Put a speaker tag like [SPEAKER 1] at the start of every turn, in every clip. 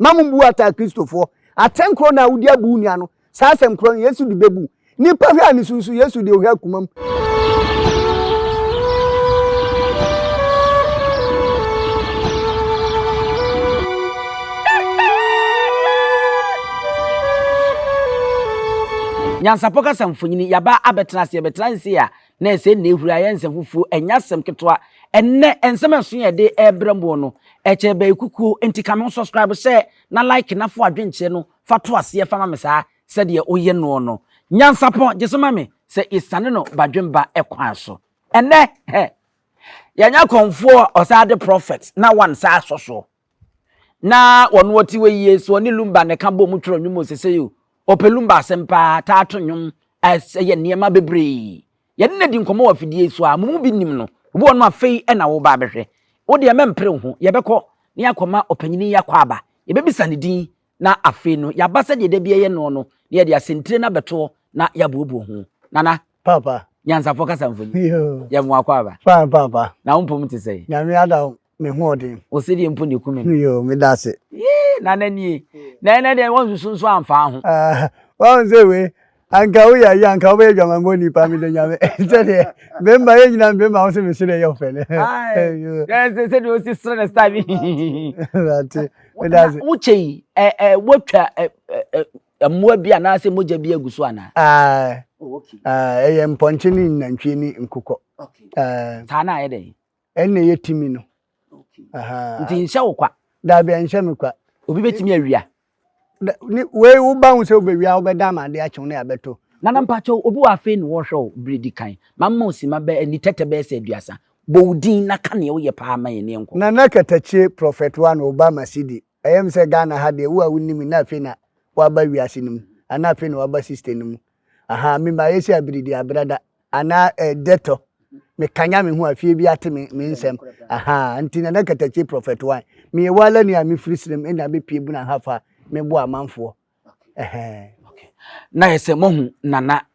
[SPEAKER 1] mamu bu ata Christopher atenkro na wudi abu nua no sa asem kro Yesu di bebu nipa hwa ni sunsu Yesu de ohwa kumam
[SPEAKER 2] Nyansapoka samfonyini yaba abetrase yebetranse a na ese na ehura yense fufu enya sem ketwa enne ensem enso ye de ebrembo no eche be kuku entikame subscribe share na like na fo adwenche no fato ase fama me saa se de oye no no nyansapo jesoma me se isane no badwemba ekwan so enne yanya konfo osade prophet na wan sa soso na wono woti we yesu oni lumba ne kabo mutro nwumo sese yo opelumba sempa tato nwum ye niema bebre ye ne di nkomo wa fidie so a mumu bi nim no obo no afei na wo ba behwe wo de mempre ho ye bekọ ne yakoma opanyini yakọ aba ye bebisa ne din na afei no ya basa de bia ye no no ne ye de asentire na beto na ya bobo ho nana
[SPEAKER 1] papa
[SPEAKER 2] nyansa foka samfoni ye mo akọ aba
[SPEAKER 1] papa
[SPEAKER 2] na umpom te sei
[SPEAKER 1] nyame ada me ho odin
[SPEAKER 2] o se di mpo ne kume
[SPEAKER 1] yo me dase
[SPEAKER 2] nana ni na de won sunsun amfa ho
[SPEAKER 1] won se we anka wo ya anka wo be jama ngoni pa mi de nyame se de be ma ye nyina be ma wo se me sire yo fele
[SPEAKER 2] se de o si sire sta bi
[SPEAKER 1] ati me dase
[SPEAKER 2] uche wotwa amua bi ana se moja bi aguso ana
[SPEAKER 1] okay ye mponche ni nantwie ni nkukọ
[SPEAKER 2] ta na ye de
[SPEAKER 1] enne ye timi no
[SPEAKER 2] nti nhyɛ wo kwa
[SPEAKER 1] da bia nhyɛ me kwa
[SPEAKER 2] obi betimi awia
[SPEAKER 1] ni we wo ba hu se obewia wo be da ma de a chew na ya beto
[SPEAKER 2] nana mpacho obi wa fe ni wo hwe bredi kan mamma osima be ni tete be se aduasa bowdin na ka ne wo ye pa ma ye ne nko
[SPEAKER 1] nana katache prophet one Obama sidi ayem se Ghana ha de wo a wunimi na fe na wa ba wiase nim ana fe na wa ba sister nim mi ma yesi abiridi abrada ana deto me kanya me hu afie bi ate me nsem nti nana katache prophet one me wala ni ami frisrem ina be pie bu na hafa me bo amanfo
[SPEAKER 2] okay na yese mohu nana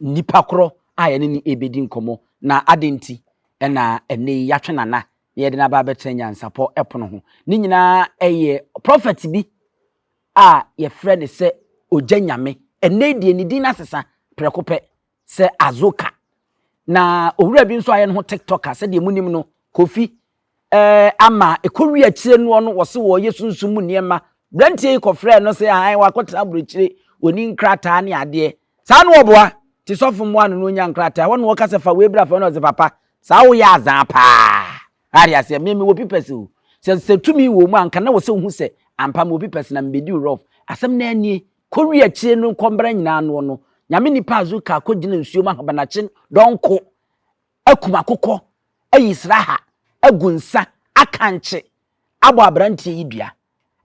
[SPEAKER 2] nipa kro aye ni ebedi nkomo na adenti na ene yatwe nana ye de na ba betrenya nsapo epono ho ni nyina eye prophet bi a ye friend se ojanyame ene die ni din asesa prekope se Azuka na owura bi nso aye no TikToker se de munim no Kofi ama ekowi akire no no wo se wo yesunsun mu niema brantie ko frɛ no se han wakotra bruchire oni nkrata ne ade saa no oboa ti sofo mo anu no nya nkrata wo no wo kase fa we bra fa no ze papa saa wo ya azan pa ari ase me wo pipese o se tumi wo mu anka na wo se hu se ampa mo pipese na mbedi rough asem na ani kowi akire no kombra nyina no nyame nipa Azuka akogina nsuo ma habanache donko akuma kokɔ ayisraha agunsa akanche abo abrantie yidua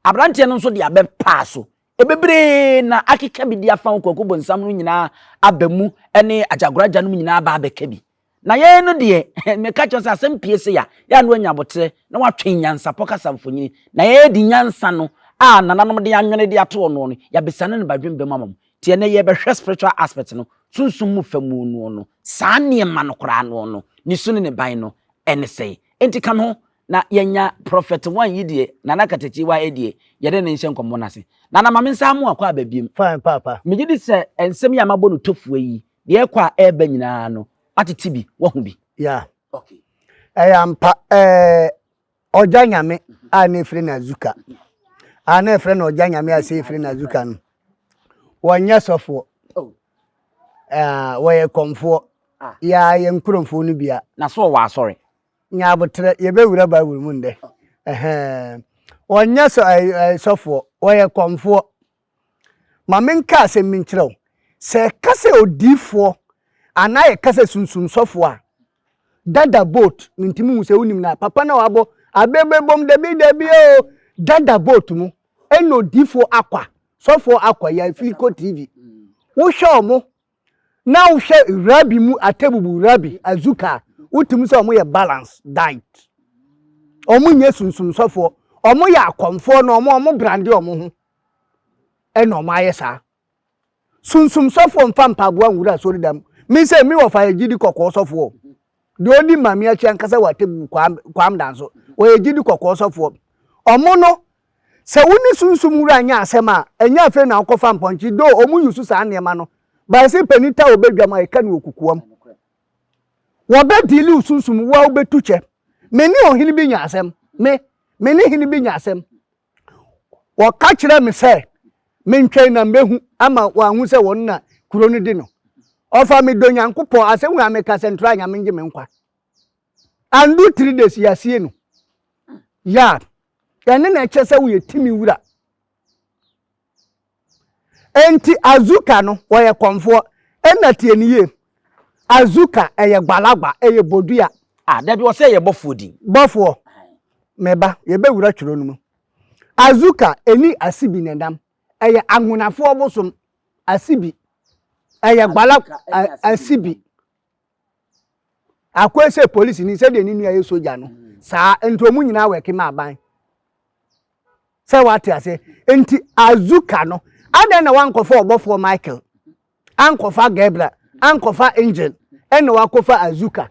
[SPEAKER 2] abrantie no nso de abepa so ebebre na akeka bi dia fa kwakubo nsam no nyina abamu ene ajagoraja no nyina ba abeka bi na ye no de me ka cho asem piese ya no anya botre na watwe nyansa poka samfonyini na ye di nyansa no nananom de anwene de ato no ya besane no badwembe mamam tie na ye behwe spiritual aspect no sunsum mu famu no saa ne ma no kora no ni sunu ne ban no ene sei enti kan ho na yenya prophet one yidie nana katachi wa edie yede ne nhye nkomo nase nana mame nsamu akwa ababiem
[SPEAKER 1] fine papa
[SPEAKER 2] megidi se ensem ya mabo no tofuo yi de ekwa eba nyina no atete bi wo hu bi
[SPEAKER 1] yeah okay ampa ojanyame ana efre na Azuka ana efre na ojanyame ase efre na Azuka no wonya sofo wo ye komfo ya ye nkuromfo no bia
[SPEAKER 2] na so wa asore
[SPEAKER 1] nya abotre ye bewura ba wuru mu nde wonya sofo wo ye komfo mamenka ase minkyerɛw se kase odifo ana ye kase sunsun sofo a dada boat ntimi hu se unim na papa na wabo abebebom debi o dada boat mu eno difo akwa sofo akwa ya Fliko TV wo hwe omo na wo hwe rabi mu atebubu rabi Azuka utum se omo ye balance diet omo nye sunsun sofo omo ya akomfo na omo brande omo ho eno ma yesa sunsun sofo mfampa boa nwura sori dam mi se mi wo fa yegidi kokko sofo de odi mami achi ankasa watebu kwam danso wo yegidi kokko sofo omo no se woni sunsum wura anya asem a enya afa na akofa mponchi do omu yusu sa anema no ba se penita obedwa ma eka na okukuam wo be dili sunsum wa obetuche meni ohini bi nya asem meni hini bi nya asem wo ka kire me se mentwen na mehu ama wa hu se won na kuro no di no ofa me do nyankopon asem wa me ka central nya menje me nkwa andu 3 days ya sie no ya ene na eche se wo yetimi wura enti Azuka no wo ye komfo ena tie niye Azuka eye gbalagba eye bodua
[SPEAKER 2] da bi wo se ye bofo din
[SPEAKER 1] bofo meba ye be wura twiro no mu Azuka eni asibi nedam eye anhunafo obosom asibi eye gbalagba asibi akwese police ni se de ni nua ye soja no saa entomu nyina weke ma aban se wate ase enti Azuka no adan na wankofo obofo Michael ankofa Gabriel ankofa Angel ene wakofa Azuka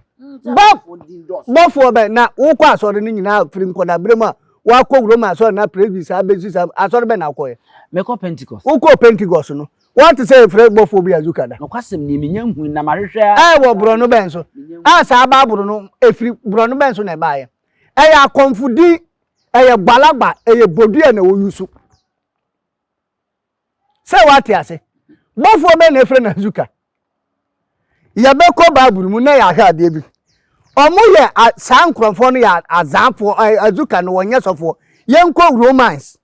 [SPEAKER 1] bofo be na wokọ asore ni nyina firi nkoda brem a wakọ Roma asore na previous abezi asore be na akọ
[SPEAKER 2] meko Pentecost
[SPEAKER 1] wokọ Pentecost no what say fire bofo bi Azuka da
[SPEAKER 2] no kwasem ni menya hu na mahwehwe
[SPEAKER 1] wo bro no benso sa ba bro no efiri bro no benso na ba ye ya konfudi eye gbalagba eye bodua na wo yusu se wate ase bofo be na efre na Azuka ya be ko Bible mu na ya hwa de bi omo ye sankrofo no ya azamfo Azuka no wonye sofo yenko Romans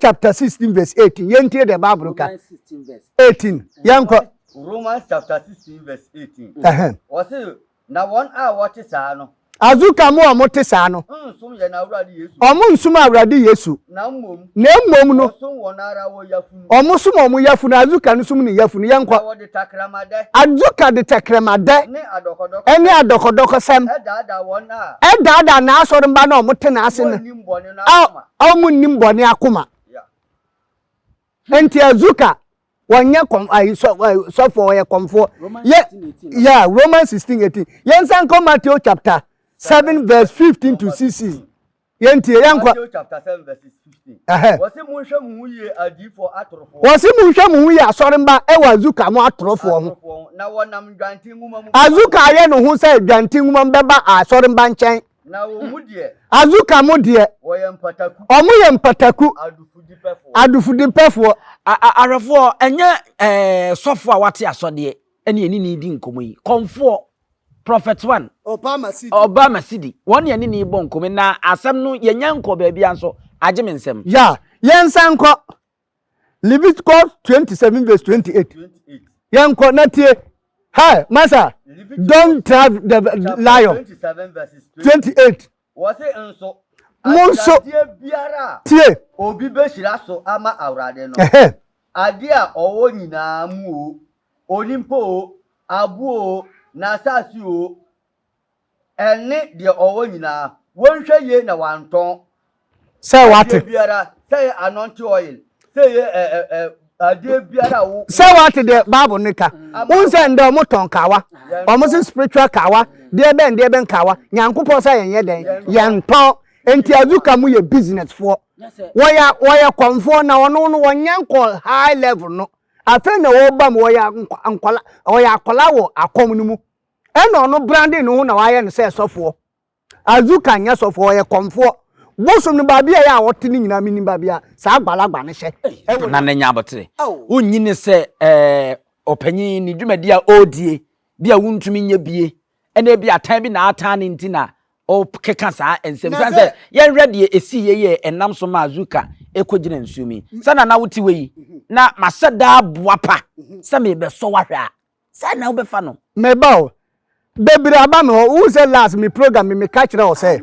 [SPEAKER 1] chapter 16 verse 18 yentie the Bible ka
[SPEAKER 2] 16 verse
[SPEAKER 1] 18 yenko
[SPEAKER 3] Romans chapter 16 verse 18 wase na won a wote saa no
[SPEAKER 1] Azuka mo omote saa no
[SPEAKER 3] nsum ye na awurade Yesu
[SPEAKER 1] omo nsum awurade Yesu
[SPEAKER 3] na mmom
[SPEAKER 1] no
[SPEAKER 3] nsum won ara wo yafunu
[SPEAKER 1] omo sum omo yafunu Azuka no sum ni yafunu yenko
[SPEAKER 3] wo de takramade
[SPEAKER 1] Azuka de takramade
[SPEAKER 3] ne adokodoko
[SPEAKER 1] eni adokodoko sem
[SPEAKER 3] edada won a
[SPEAKER 1] edada na asoro mba na omote na ase ne omo nimbone akoma enti Azuka wonye so for ye komfo yeah Romans 16:18 yensan ko Matthew chapter 7 verse 15 to 16 yenti yanko
[SPEAKER 3] Matthew chapter 7 verse 15 wase munhwe mu ye adifo atorofo
[SPEAKER 1] wase munhwe mu ye asore mba e wa Azuka mo atorofo ho
[SPEAKER 3] na wonam dwantin nguma mu
[SPEAKER 1] Azuka ye no hu say dwantin nguma mbeba asore mba nchen
[SPEAKER 3] na wo mu de
[SPEAKER 1] Azuka mo de
[SPEAKER 3] wo ye mpataku
[SPEAKER 1] omo ye mpataku adufudipefo
[SPEAKER 2] arafo enye sofo a wate asode ene ni di nkomo yi komfo prophet 1 Obama City won ye ni bo nkomo na asem no ye nyanko ba bia nso age mensem
[SPEAKER 1] ya yensanko Leviticus 27 verse 28 yanko natie hi masa don't drive the lion
[SPEAKER 3] 27 verses
[SPEAKER 1] 28
[SPEAKER 3] wase enso
[SPEAKER 1] monso
[SPEAKER 3] biara
[SPEAKER 1] tie
[SPEAKER 3] obi be shira so ama awrade no ade a owo nyina mu o onimpo abu na asasi o ene de owo nyina wonhwe ye na wanton
[SPEAKER 1] say what
[SPEAKER 3] biara say anointing oil say ade biara wo
[SPEAKER 1] say what the Bible nika unse ndo moton kawa omo spiritual kawa de ben kawa nyankopon say yenye den yenton enti Azuka mu ye business for woya komfo na ono no wonyanko high level no afa na wo ba mo woya akola wo akom no mu eno no branding no na waye no say sofo Azuka nya sofo woya komfo bosom no babia ya wote ni nyina mini babia sa agbalagba ne hye
[SPEAKER 2] na nya abotre onyi ne se opanyin ni dwumadi a odie bia wuntumi nya bie ene bia atan bi na atan ne ntina o keka saa ensem sanse yen rede esi ye enam so ma Azuka ekogina nsumi sana na wuti we na masada boapa se me be so wahwe a se na wo be fa no
[SPEAKER 1] me bawo bebiri aba me ho who say last me program me catch na o say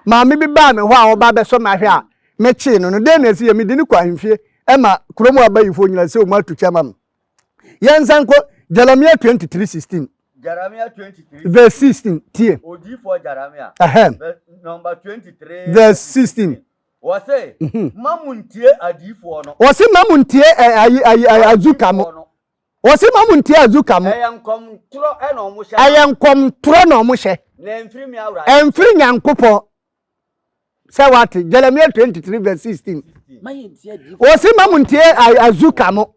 [SPEAKER 1] ma me bi ba me ho a wo ba be so mahwe a me chi no no de na esi ye me di ni kwa hwefie e ma kromu abayifo nyina se o ma tu chama yensan ko Jeremiah 23:16
[SPEAKER 3] Jeremiah 23
[SPEAKER 1] verse 16 tie
[SPEAKER 3] odi for Jeremiah number 23
[SPEAKER 1] verse 16
[SPEAKER 3] wase mamuntie adifo no
[SPEAKER 1] wase mamuntie Azuka mo wase mamuntie Azuka mo
[SPEAKER 3] eyankom tro e no mo hye
[SPEAKER 1] eyankom tro no mo hye
[SPEAKER 3] na emfiri mi awra
[SPEAKER 1] emfiri nyankopon say what Jeremiah 23 verse 16 o si mamu ntie Azuka mo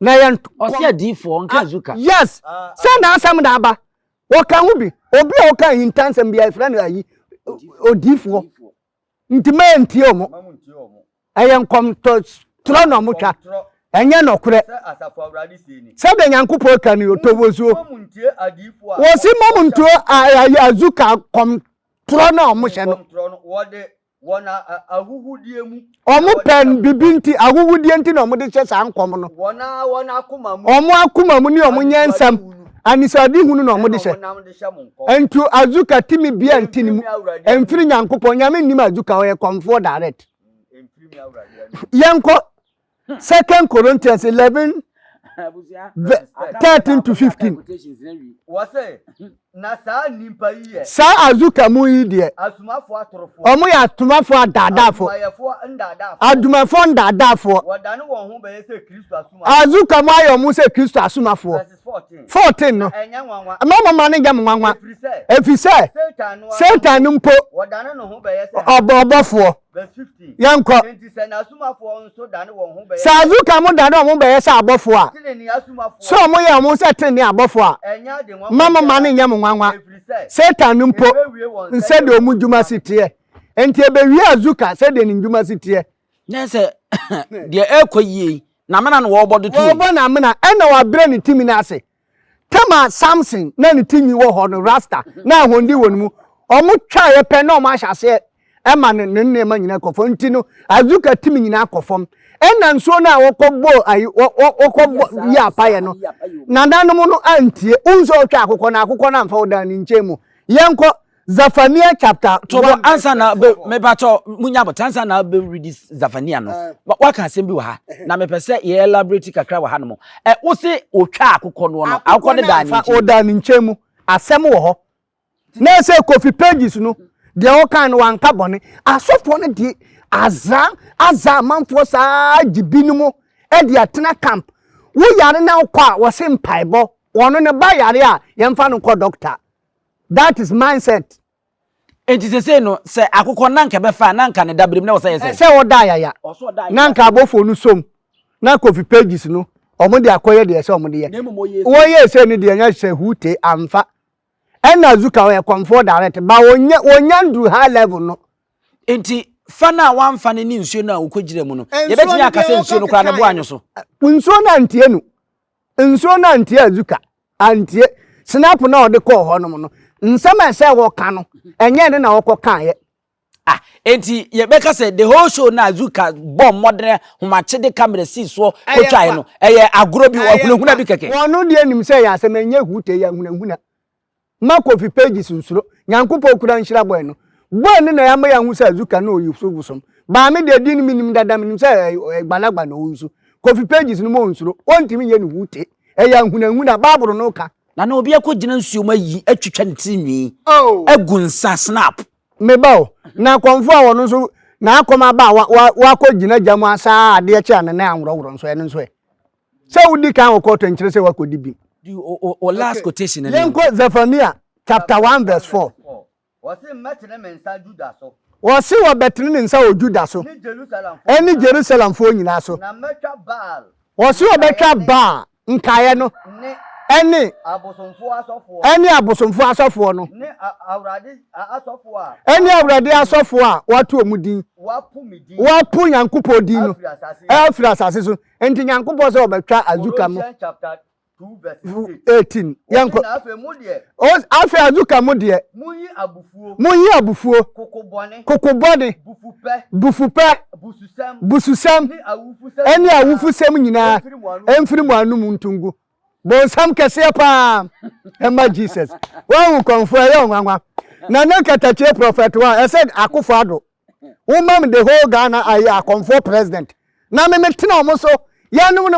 [SPEAKER 1] na yan
[SPEAKER 2] o si adifo nka Azuka
[SPEAKER 1] yes say na asam da aba wo kan hu bi obi o kan hintansem bia friend ayi odifo ntime ntie omo ayen kom to tro no mo twa enye no kure sebe nyankopɔ ka ni otobosuo wo si mamu ntuo Azuka kom tro no mo hye no
[SPEAKER 3] wona ahuhudie mu
[SPEAKER 1] omo pen bibinti ahuhudie nti na omo de hye sa nkom no
[SPEAKER 3] wona akoma mu
[SPEAKER 1] omo akoma mu ni omo nyensam anisadi hunu na omo de hye entu Azuka timi bia ntini mu emfiri nyankopɔ nyame nnim Azuka o ye comfort direct yanko 2 Corinthians 11 13 to 15
[SPEAKER 3] wase na saa nimpa yi ye
[SPEAKER 1] saa Azuka mu yi de
[SPEAKER 3] asumafo atorofo
[SPEAKER 1] omo ya atumafo adadafo adumafo ndadafo
[SPEAKER 3] wadane won ho be ye se Kristo asuma
[SPEAKER 1] Azuka mu ayo mu se Kristo asumafo 14 no mama mane gam nwanwa efise Satan mpo
[SPEAKER 3] wadane no ho be ye se
[SPEAKER 1] obofo yanko
[SPEAKER 3] enti se na asumafo nso dane won ho be ye
[SPEAKER 1] sa Azuka mu dane won be ye se abofo a so mo ya mo se tene abofo a mama mane nyam nwanwa Satan mpo nse de omu djuma sitie enti ebewie Azuka se de ni djuma sitie
[SPEAKER 2] nse de ekoyie na mena no wo bodo tu
[SPEAKER 1] wo bo na mena ena wa bre ni timi na ase tema Samson na ni timi wo ho no rasta na ahondi wonmu omu twa ye pe na omu ahyase e ma ne ma nyina kofo nti no Azuka timi nyina kofom ena nso na wokogbo ayi wokogbo ya paye no na danum no antie unso twa akokọ na akokọ na mfa odan ni nchemu yenko Zafania chapter
[SPEAKER 2] to answer na me bacho munya botansa na be read Zafania no waka asem bi wa ha na me pese ye elaborate kakra wa ha no wo se otwa akokọ no no akokọ ne dan ni
[SPEAKER 1] odan ni nchemu asem wo ho na se coffee pages no de o kan wan carbon asofo no de aza manfo saa gibinimu e de atena camp wo yare na kwa wo se mpaibo wono ne ba yare a yemfa no ko doctor. That is mindset.
[SPEAKER 2] Enti se no se akokọ nanka be fa nanka ne dabrim na wo se
[SPEAKER 1] se wo da ya nanka abofo nu som na coffee pages no omo de akoye de se omo de ye wo ye se ni de nya se hute amfa ena Azuka we comfort direct ba wonya ndu high level no
[SPEAKER 2] enti fana wamfa ne ni nsuo na ukogire mu no ye betimi akase nsuo no kra ne bo anyo so
[SPEAKER 1] nsuo na antie nu nsuo na antie Azuka antie snap na ode ko ho no no nsema se wo ka no enye ne na wo ko kan ye
[SPEAKER 2] enti ye beka se the whole show na Azuka bom modern humache de camera si so ko twae no eye agoro bi ohunahuna bi keke
[SPEAKER 1] wono de anim se ya se menye hute ya hunahuna ma coffee pages nsuro nyankopɔ kura nhyira boy no boy ne na ya ma ya hu se Azuka na oyuso busom ba me de di ni minim dada minim se gbalagba na oyuso coffee pages no mo nsuro ontimi ye ni hute ya hunahuna baburo no ka
[SPEAKER 2] na obi akogina nsuo mayi atwitwa ne tinwi agunsa snap
[SPEAKER 1] mebao na konfo a wono so na akoma ba wa akogina jamu asa ade kya ne na anworo nso ene nso e se wudi kan okoto nkyere se wakodi bi
[SPEAKER 2] o last quotation ne
[SPEAKER 1] yenko Zefania chapter 1 verse 4
[SPEAKER 3] wose metene mensa Juda so
[SPEAKER 1] wose wo betene ne nsa o Juda so eni Jerusalem fo nyina so
[SPEAKER 3] na metwa Baal
[SPEAKER 1] wose wo betwa Baal nkaye no eni abosomfo asofo no
[SPEAKER 3] ne awrade asofo a
[SPEAKER 1] eni awrade asofo a watu omudin wapu nyankopɔ din no afiri asase so enti nyankopɔ se obetwa Azuka mo
[SPEAKER 3] chapter 2 verse
[SPEAKER 1] 18 yanko afi Azuka mo de munyi abufuo kokobone bufupe bususam eni awufusem nyina emfiri mu anum ntungu bonsam kese pa ema Jesus wan konfo ya nwanwa na katache prophet one said akufo ado woman the whole Ghana a konfo president na me tena omo so ya no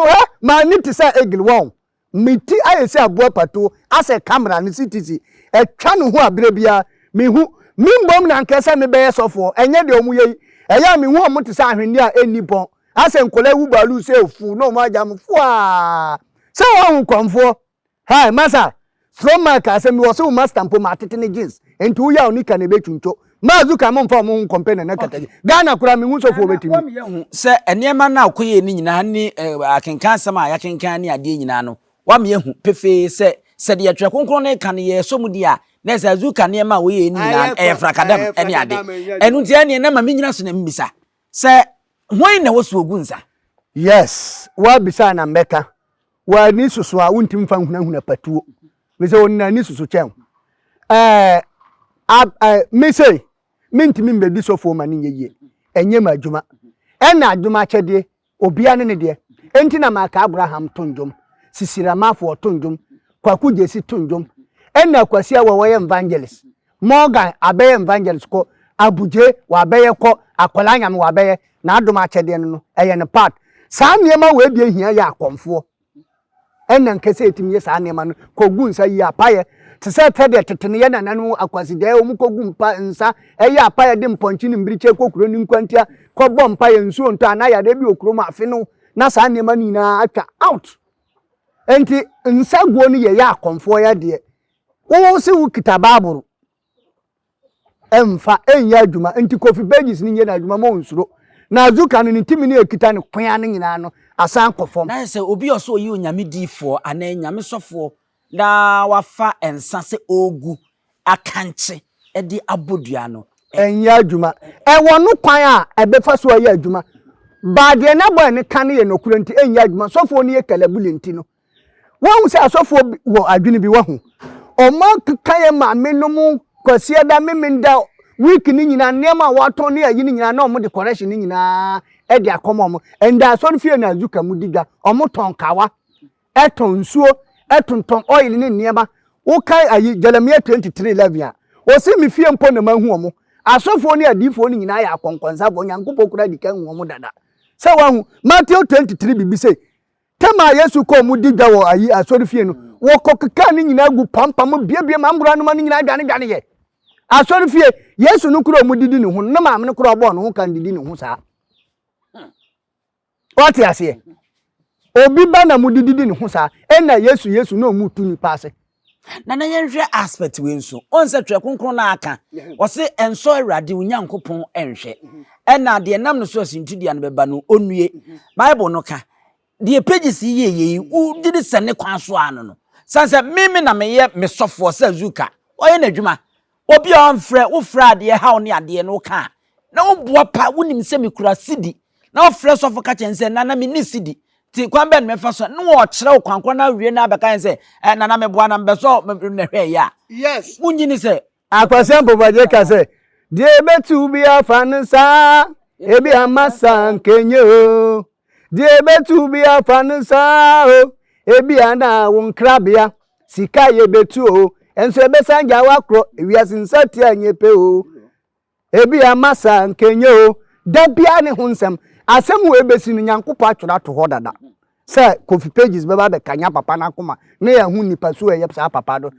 [SPEAKER 1] ma ni ti say egil won miti ayese abo pato ase camera ni ctc etwa no ho abere bia me hu mimbom na nkese me be sofo enye de omu ye eya me hu omo ti say ahwende a enipon ase nkola wu balu se ofu no mo ajam fu a se won konfo hi masa from my case me wo so master mpo matete ne jeans enti wo ya onika ne betwunto ma Azuka mo mfa mo company na kataje Ghana kura me hu sofo betimi
[SPEAKER 2] wa me yehu se enema na akoye ni nyina ni akenkan sama ya kenkan ni ade nyina no wa me yehu pefe se de yetwe konkron ne kan ye so mudi a na se Azuka ne ma we ye ni nyina frakadam ene ade enu tie ne na ma me nyina so na mbisa se hoin na wo so ogunsa
[SPEAKER 1] yes wa bisa na mbeka wa ni susu a wuntim fa hunahuna patuo me se wonna ni susu chen me say mintimi mbedi sofo ma ni yeye enye ma adwuma ena adwuma chede obia ne de enti na maka Abraham tonjom sisiramafo tonjom kwaku jesi tonjom ena kwasi a wo evangelist Morgan abeye evangelist ko abuje wa beye ko akola nyame wa beye na adwuma chede no eye ne part saa niema we bia hia ya akomfo ena nkese etimi saa niema no kogu nsa yi apaye tse tede tetene ye nananu akwaside o mukogu mpa nsa eye apaye de mponchi ni mbiriche kokuro ni nkwantia ko bom paye nsuo nto anaya de bi okuro ma afi no na saa niema ni na atwa out enti nsa guo ni ye ya akomfo ya de wo se wo kita baburu emfa enya adwuma enti Kofi Pages ni nye na adwuma mo nsuro na Azuka ni timi ni ekita ni kwan ni nyina no asan kofom
[SPEAKER 2] na se obi oso yi onyame difo ana nyame sofo na wafa ensa se ogu akanche edi abodua no
[SPEAKER 1] enya adwuma wonu kwan a ebefa so ayi adwuma baade na boy ne kan ye nokuro nti enya adwuma sofo ni ye kalabule nti no won se asofo wo adwene bi wahu omo kan ye ma menom kwasi da memenda week ni nyina nema waton ni ayi ni nyina na omo de correction ni nyina e de akomo omo enda so fie na Azuka mudiga omo ton kawa eton nsuo etonton oil ni niema wo kai ayi Jeremiah 23:11 a wo se mi fie mpo na mahu omo asofo ni adifo ni nyina ya akonkonsa bo nyankopɔ kura di kan omo dada se wahu Matthew 23 bibi se tema Yesu ko mudiga wo ayi asori fie no wo kokeka ni nyina gu pampam biebie mambura no ma ni nyina dwane ye asori fie Yesu no kuro mudidi ne ho na maame no kuro obo no ho kan didi ne ho saa what you say obi ba na mudidi ne ho saa ena Yesu no mutu ni paase
[SPEAKER 2] na yenhwe aspect we nso onse twe konkron na aka wo se enso awrade onyankopon enhwe ena de nam no so asintu no beba no onue Bible no ka de Pages yeye u didi sene kwan so ano no sanse mimi na meye mesofo se Azuka oye na dwuma obi on frɛ wo frɛ ade ha oni ade no ka na wo boa pa wonim se mekura sidi na wo frɛ sofo ka kyense na mi ni sidi ti kwan ben mefa so no wo kyerɛ wo kwankwa na wie na abeka nse na na meboa na mbeso na hwɛ ya
[SPEAKER 3] yes
[SPEAKER 2] munyini se
[SPEAKER 1] akwasem bobaje ka se de betu bi afansa ebi amasa nkenye o de betu bi afansa o ebi ana wonkrabia sika ye betu o enso ebesanja wakro ewiasinsa ti anyepe o ebi amasa nkenye o da bia ne hunsem asem we besi no nyankopɔ atwora to ho dada se Kofi Pages beba be kanya papa na koma na ya hu nipa so ye sa papa do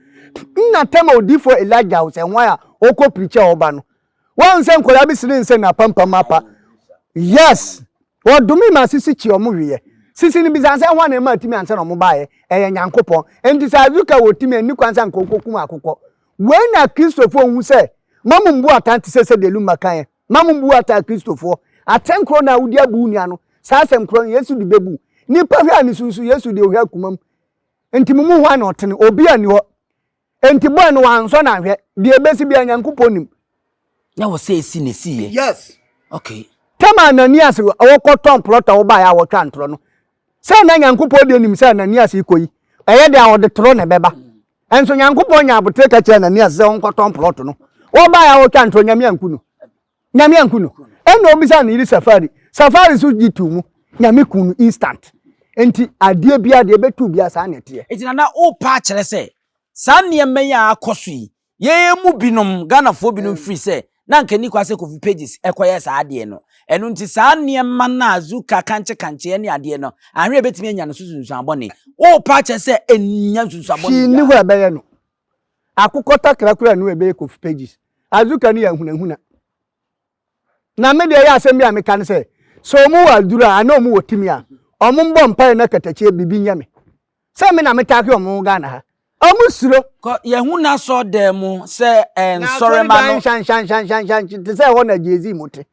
[SPEAKER 1] na tema odifo Elijah se nwa ya oko preacher oba no wan se nkola bi sire nse na pampa mapa yes wodumi ma sisi chi omo wiye sisi ni bizanse hwa na ma timi anse no mo baaye eye nyankopɔ enti sa Azuka wotimi ani kwansa nkokokum akokɔ we na Kristofo hu se mamumbu atanti se de luma kan mamumbu ata Kristofo atenkro na wudi abu nua no saa semkro Yesu di bebu nipa hwa ni susu Yesu di ohwa kumam enti mumu hwa na otene obi ani ho enti boy no wanso na hwe di ebesi bia nyankopɔ nim
[SPEAKER 2] na wo se esi ne siye
[SPEAKER 3] yes
[SPEAKER 2] okay
[SPEAKER 1] tama Ananias awokoton plota wo ba ya wo twa ntro no se na nyankopɔ di nim se Ananias ikoyi eye de awode tro ne beba enso nyankopɔ nya abotre ka che Ananias se wonkoton plot no wo ba ya wo twa ntro nyame anku no eno obisa na iri safari so gitu mu nyame kunu instant enti adie bia de betu bia sa na tie
[SPEAKER 2] etina na o pa kire se sa niema ya akoso yi ye mu binom Ghana fo binom free se na nkani kwase Kofi Pages ekoye sa ade no eno nti sa niema na Azuka kanche ne ade no ahwe betimi anya no susu abone o pa kire se enya susu abone
[SPEAKER 1] shi ni ho ebeye no akukota krakura no ebeye Kofi Pages Azuka ni ya hunahuna na me de ya asem bia me kan se so mu wadura ana mu wotimi a omo mbo mpa na katache bibi nyame se me na metake omo Ghana ha Omusuro.
[SPEAKER 2] Ye hu na so dem se nsore ma no.
[SPEAKER 1] Shan. Te say ho na jezi mote.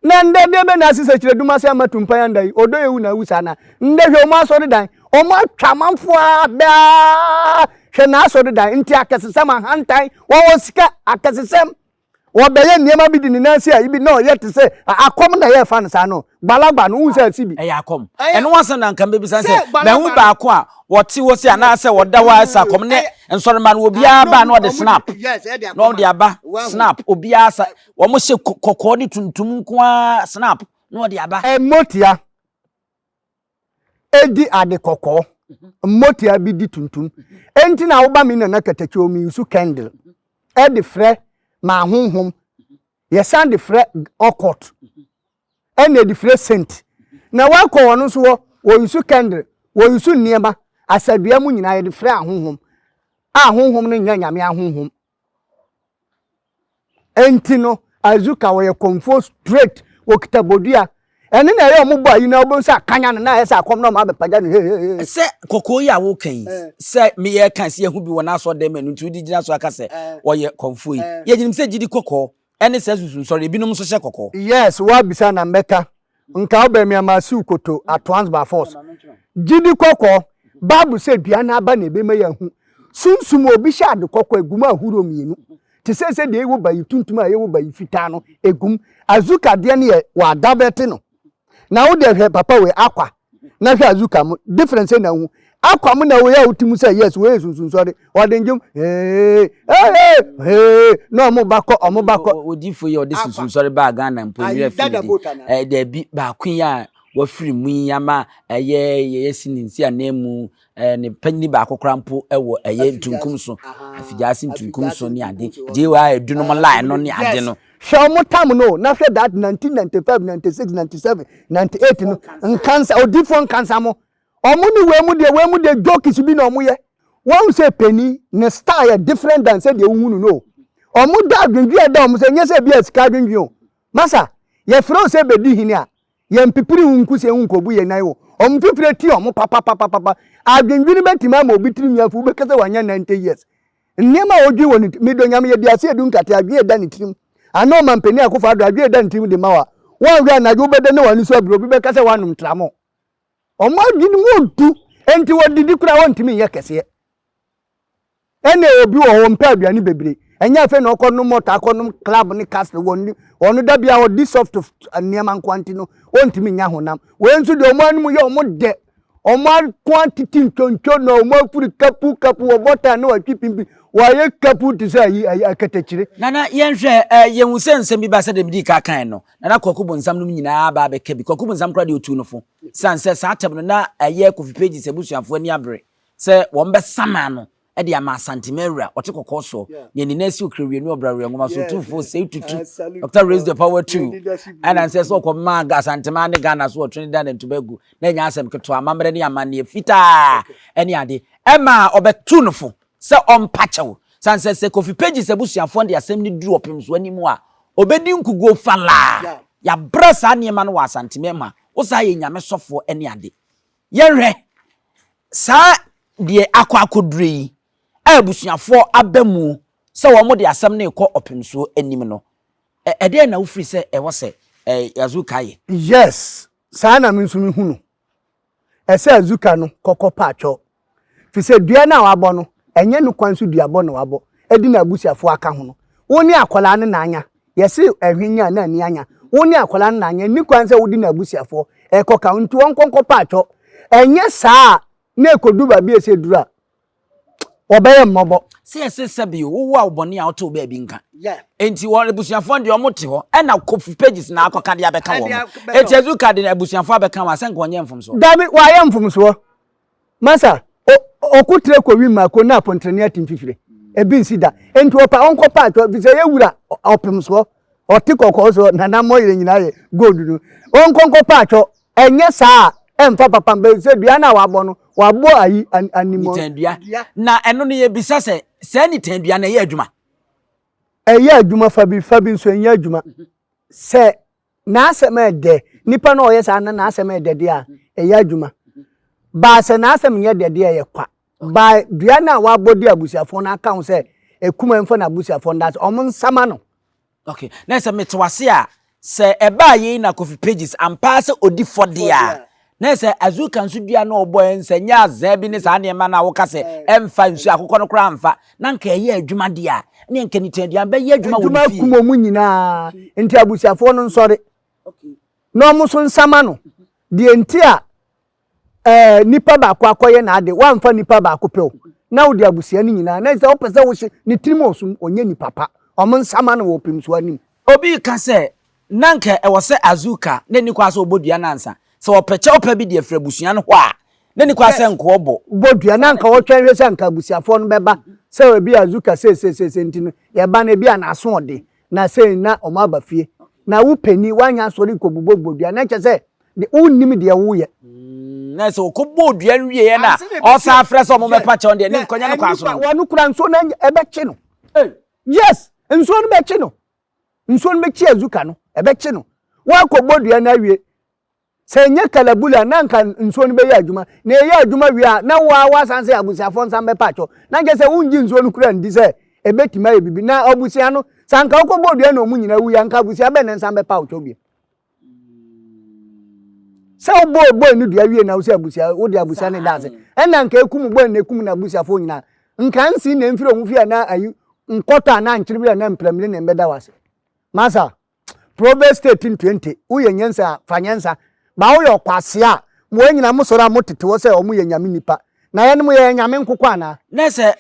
[SPEAKER 1] Na nde be na asise kire duma se amatumpa yanda yi. Odo yewu na wusa na. Nde hwe o ma so de dan. O ma twamanfo a hwe na so de dan nti akesesem ahantan wo sika akesesem wo beye niema bi di ni nansi a ibi no yet say akom na ye fa no sa no gbalagba no wu sa sibi
[SPEAKER 2] akom eno wasa na nkan be bisa say ba hu ba ko a wote wo se ana say woda wa sa akom ne ensore man obi aba na de snap no de aba snap obi asa wo mo hye kokko ni tuntum nko a snap no de aba
[SPEAKER 1] motia edi ade kokko motia bi di tuntum enti na wo ba mi na katachi o mi usu candle e de fre ma honhom ye sand fre okot ene de fre scent na wa ko wono so wo yusu candle wo yusu niema asadua mu nyina ye de fre ahonhom ahonhom no nyanyame ahonhom enti no azuka wo ye confo straight wo kitabodua ene na ye omubo ayi na obo sa kanya na ye sa akom no ma bepaja no
[SPEAKER 2] se kokko ya wo kan se me ye kan se hu bi wona so dem anu nti di gina so aka se wo ye confo yi ye ginim se gidi kokko ene se susun sorry ebinom so hye kokko
[SPEAKER 1] yes wa bisa na mbeka nka oba mi amasi ukoto at by force gidi kokko babu se bia na aba na ebe ma ya hu sunsum obi sha de kokko eguma ahuro mienu ti se de ewo bayi tuntum a ewo bayi fita no egum azuka de ne ye wa dabete no na wo de hwe papa we akwa na hwe azuka mu difference na hu akwa mu na wo ya utimu say yes we sunsun sorry o de njum no mo bako
[SPEAKER 2] odifo ye o de sunsun sorry ba Ghana mpomire fi de bi ba kun ya wa firi mu yama ye sininsi anemu ne panni ba akokrampo ewo tunkum so afijase tunkum so ni ade je wa edunom line no ni ade no
[SPEAKER 1] Shamu tam no na hwe that 1995 96 97 98 no cancer o different cancer mo omu ni we mu de jokes bi na omu ye won say penny ne style different than say de hunu no omu da adwendwe da omu say nyese bi asika adwendwe o masa ye fro say be di hini a ye mpipiri hunku say hunkobu ye nan o omu pipire ti omu papa adwendwe ni betima ma obi tiri nyafu be kase wanya 90 years nnema odwi woni midonyam ye dia say edun kate adwe da ni tirim ano mampeni akufa ado adwe da ntim de mawa won hwe na jo bede ne wani so abro bi be kase wanum tramo omo gidi wodu enti wodidi kura wontimi ye kese ene obi wo mpa aduani bebre enya fe na okono moto akono club ni castle woni onu da bia wo di soft niam ankwanti no wontimi nya honam we nso de omo anum ye omo de omo quantity ntoncho na omo afuri kapu wo bota na watwipimbi waye kapu ti say yi akatachire
[SPEAKER 2] nana yenhwe yenwu sensem bi ba se de bidi ka kan no nana kwakubo nsam no nyina ba be ka bi kwakubo nsam kra de otu no fo sanse sa atem no na aye kofi pages ebusuafo ani abre se wo mbe sama no e de ama Asante mewura ote kokoso ye ni nasi okrewe no obrawe ngoma so tufo say tutu Dr. Raise the Power 2 and answer so ko ma Asante ma ne Ghana so Trinidad and Tobago na nya asem keto amamre ne amane fita ene ade ema obetu no fo se ompachew sanse se kofi pages ebusuafo de asem ni duru opem so ani mu a obedi nkugo fala ya brasa ne ma no wa Asante mema wo sa ye nyame sofo ene ade yenhwe sa de akwakodure yi abusuafo abamu se wo mo de asem ne ko opem so anim no ede na wo firi se wo se Azuka ye
[SPEAKER 1] yes sana minsumi hunu ese Azuka no kokopa acho fi se dua na wabo no enye no kwansu dua bo no wabo edi na abusuafo aka ho no woni akola ne na anya yesi ehwenya na ani anya woni akola ne na anya ni kwanse wodi na abusuafo ekoka ntu wonkonkopa acho enye saa na ekoduba bi ese dura obaye mmobo
[SPEAKER 2] se bi wo wa oboni a oto ba bi nka enti won abusuafo de omote ho e na kofi pages na akoka de abeka wo enti Azuka de abusuafo abeka wa senka onye mfomso
[SPEAKER 1] dabi wa ye mfomso masa okutre ko wi ma ko na apontrene atimfifire ebi nsida enti opa onkopa ato bi se yewura opemso otikoko so na na moyire nyina ye gold no onkonkopa ato enye saa emfa papa mbe se dua na wabo no wabo ayi animo
[SPEAKER 2] tandua na eno ne ye bisa se ni tandua na ye adwuma
[SPEAKER 1] eye adwuma fabi nso enye adwuma se na asema de nipa na oye sa na asema de de a eye adwuma ba se na asema nye de de ye kwa by Diana wa body abusiafo na account say ekuma mfa na abusiafo that omo nsama no.
[SPEAKER 2] Okay, na se metwase a se eba yi na coffee pages ampa se odi for dia. Na se Azuka nso dua na obo ense nya azan bi ne sa ne ma na wo ka se emfa nsu akokọ no kra amfa na nka ye adwuma dia ne nka ni tandua ba ye adwuma wo fi
[SPEAKER 1] kuma mu nyina enti abusiafo no nsore. Okay. No mo so nsama no de enti a nipa ba kwa akoye na ade wa mfa nipa ba akopɛ na wo de abusia ni nyina na se wo pese wo hye ni tirimo osum onye ni papa omo nsama no wo pim so anim
[SPEAKER 2] obi ka se nanka e wo se Azuka ne ni kwa so obodua nansa se wo peche opa bi de afra busua no ho a ne ni kwa se nko obo
[SPEAKER 1] bodua nanka wo twenhwe se nka abusiafo no beba se we bi Azuka se ntino ye ba na bi anaso ode na se na omo abafie na wo pani wanya sori kobubo bodua na che se de unnim de wo ye
[SPEAKER 2] na se okobo odua nwie ye na o sa afra so omo mepa che on de ne nkonya no kwa so no
[SPEAKER 1] wonu kura nso na ebeche no yes nso no beche no nso no bechi Azuka no ebeche no wa kobo dua na wie se nye kalabula na nka nso no be ya adwuma na ye adwuma wie a na wa sanse abusiafo nsa mepa cho na nge se unji nso no kura ndi se ebetima ye bibi na abusia no sanka kobo dua na omu nyina wu ya nka abusia be ne nsa mepa cho bi se boy no dua wie na wo se abusia wo de abusia ne daze ena nka ekum boy na ekum na abusiafo nyina nka nsi na mfiri omu fia na ayi nkota na nkyere bi na mpramire na mbeda wase masa Proverbs 13:20 uye nyensa fanyensa ba wo yokwase a mo nyina mo soro amotete wo se omo ye nyame nipa na ye mo ye nyame nkokwa na
[SPEAKER 2] se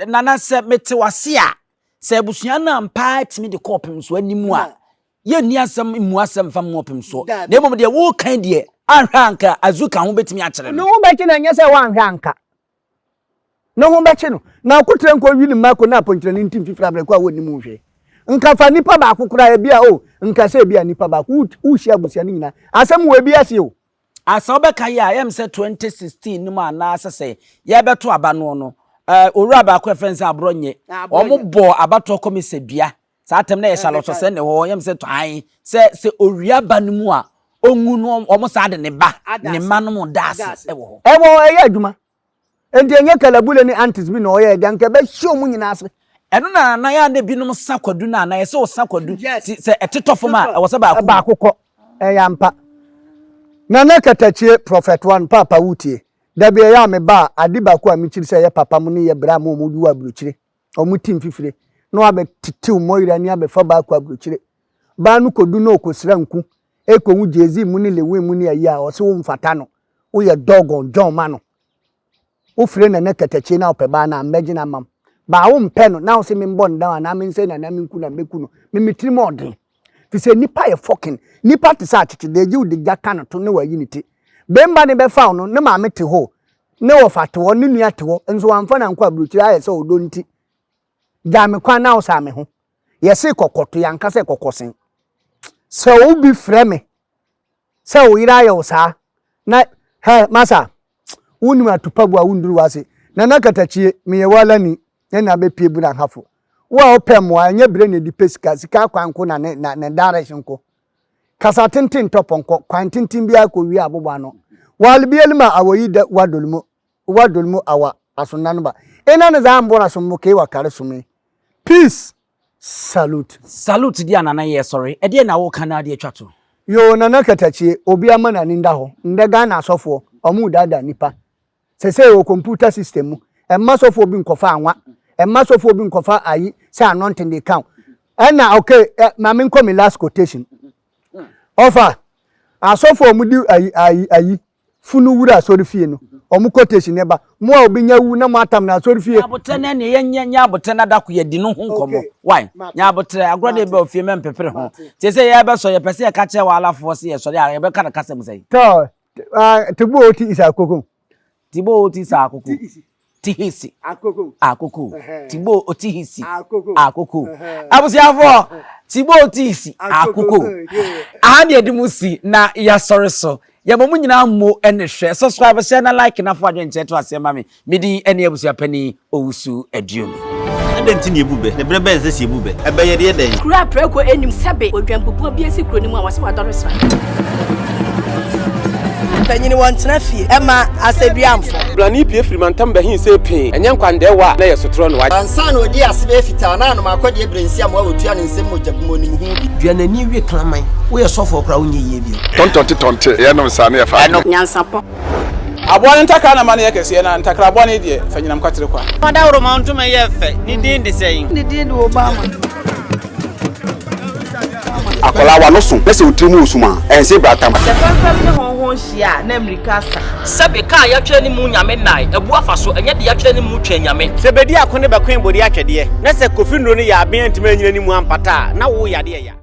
[SPEAKER 2] nana se metewase a se abusua na mpa timi de kopem so animu a ye ni asem mu asem fam mopem so na emom de wo kan de anhwa anka Azuka ho betimi a kire
[SPEAKER 1] no ho bechi na nyese wa anhwa anka no ho bechi no na kutre nko wi ni mako na ponkyere ni ntim fifra bre kwa woni mu hwe nka fa nipa ba akukura ya bia o nka se bia nipa ba ku ushi abusia ni nyina asem we bia se o
[SPEAKER 2] asa obeka ya yem se 2016 ni ma na asese ye beto aba no no owura ba ko fense abronye omo bo abato komise dua sa atem na ye shaloto se ne ho yem se twan se owia ba no mu a ongu no omo sa de ne ba ne ma no mu das ewo
[SPEAKER 1] eye adwuma enti enye kalabule ni antis bi no ye de nka be hye mu nyina ase
[SPEAKER 2] eno na ya de binom sakwadu na ye se o sakwadu se etetofo ma e wo se ba
[SPEAKER 1] akukọ yampa na nakatachie prophet one papa wutie da bia ya me ba adiba ko amichiri se ye papa mu ne ye bra mu mu duwa bruchire omutim fifire no abetitiu moyira ni abefa ba ko abruchire ba nu kodu no okosira nku ekonwu jezi mu ne lewe mu ne ayi a o se wo mfata no wo ye dogon john ma no wo fire na nakatachie na opeba na mmegina mam ba wo mpe no na wo se me mbon da na me nse na me nku na meku no me mitiri mo odin fi se nipa ye fucking nipa te sa tete de ji de jaka no to ne wa yiniti bemba ne be fa no ne ma mete ho ne wo fate wo ne nua te wo nso wamfa na nkwa bruchira aye se odo nti ja me kwa na wo sa me ho ye se kokoto yanka se kokosen se wo bi frɛ me se wo yira ye wo sa na he masa wonu atupabu a wunduru wase na nakatachie me ye wala ni na be pie bu na hafo wa opem wa nya bire ne di pesika sika kwanko na direction ko kasa tintin toponko kwantintin bia ko wi abobwa no wal bielma awoyi da wadolmu awa asonna no ba ena ne za mbora so mo ke wa kare so me peace salute
[SPEAKER 2] di anana ye sorry e de na wo kana de atwato
[SPEAKER 1] yo na nakatachie obi amana ni nda ho nda Ghana asofo omu dada nipa sese o computer system mu emma sofo obi nkofa anwa emma sofo obi nkofa ayi say anointing dey count na okay na me nko me last quotation offer asofo omudi ayi funu wura asori fie no omu quotation eba mo a obi nya wu na mo atam na asori fie
[SPEAKER 2] abotene ne nya abotene da ko ye di no ho nkomo why nya abotre agrode ebe ofie me mpepere ho tie say ye be so ye pese ye ka che wala fo se ye so ye be ka kasa mu sei
[SPEAKER 1] to tibo oti isa kokon
[SPEAKER 2] tibo oti sa akoko tihisi akoko tibo otihisi akoko abusiafo tibo otihisi akoko ahani edimusi na ya sorry so ya bomu nyina mo ene hwe subscribe share na like na fo adwenche to ase ma me medi ene abusia pani owusu aduom
[SPEAKER 4] adenti ne ebube ne brebe nse si ebube ebe ye de den
[SPEAKER 5] kura preko enim sebe odwampupo bi esi kroni mu a wase wadore sra Penny wants nephew, Emma, Asebiam.
[SPEAKER 6] Blani P. Freemantam Behin say pain, and young Quandewa, Naya Sotron, white.
[SPEAKER 5] And son, oh dear, Sibefitana, my quadia brain, Siam, will turn in some of the morning. Diana, new year climbing. We are so for crown ye.
[SPEAKER 7] Tonte, Yanam Sania, I know
[SPEAKER 5] Yansapo.
[SPEAKER 6] I want to take on a money, and Takraboni, dear, Fenam Quatriqua.
[SPEAKER 4] Madame Mount to my effect, need the same.
[SPEAKER 5] They did Obama.
[SPEAKER 7] Akola wa no so pese otimu osuma ense bratam
[SPEAKER 5] The first hon hia na Amerikasa
[SPEAKER 8] Sabe ka ya twere ni mu nyame nai ebu afa so enye de ya twere ni mu twa nyame
[SPEAKER 4] Sebedi akone bakwen bodi atwede na se kofi nro ni ya aben ntime nyina ni mu ampata na wo yade ya